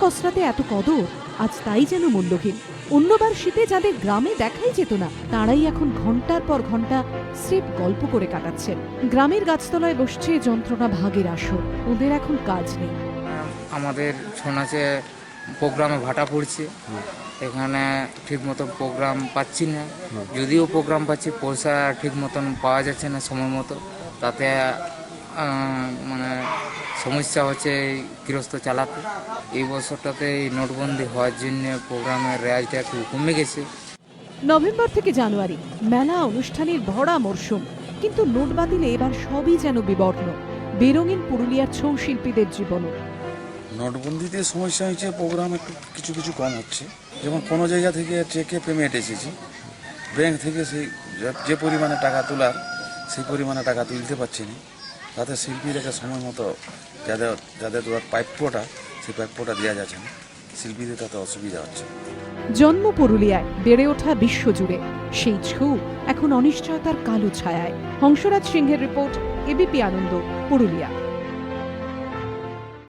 কসরাতে এত কদর আজ তাই যেন মূল্যহীন। অন্যবার শীতে যাদের গ্রামে দেখাই যেত না, তারাই এখন ঘন্টার পর ঘন্টা স্রেফ গল্প করে কাটাচ্ছেন। গ্রামের গাছতলায় বসছে যন্ত্রণা ভাগের আসর, ওদের এখন কাজ নেই। আমাদের ছৌ নাচে প্রোগ্রামে ভাটা পড়ছে, এখানে ঠিক মতো প্রোগ্রাম পাচ্ছি না, যদিও প্রোগ্রাম পাচ্ছি পয়সা ঠিক মতন পাওয়া যাচ্ছে না সময় মতো, তাতে মানে সমস্যা হচ্ছে এই গৃহস্থ চালাতে। এই বছরটাতে এই নোটবন্দি হওয়ার জন্য প্রোগ্রামের রেওয়াজটা একটু কমে গেছে। নভেম্বর থেকে জানুয়ারি মেলা অনুষ্ঠানের ভরা মরশুম, কিন্তু নোট বাতিলে এবার সবই যেন বিবর্ণ। বেরঙিন পুরুলিয়ার ছৌ শিল্পীদের জীবনও। নোটবন্দিতে সমস্যা হয়েছে, প্রোগ্রাম একটু কিছু কিছু কম হচ্ছে। যেমন কোনো জায়গা থেকে চেকে পেমেন্ট এসেছে, ব্যাংক থেকে সেই যে পরিমাণে টাকা তোলার সেই পরিমাণে টাকা তুলতে পারছে না, তাতে শিল্পীদেরকে সময় মতো যাদের যাদের প্রাপ্যটা সেই প্রাপ্যটা দেওয়া যাচ্ছে না, শিল্পীদের তাতে অসুবিধা হচ্ছে। জন্ম পুরুলিয়ায়, বেড়ে ওঠা বিশ্বজুড়ে, সেই ছৌ এখন অনিশ্চয়তার কালো ছায়ায়। হংসরাজ সিংহের রিপোর্ট, এবিপি আনন্দ, পুরুলিয়া।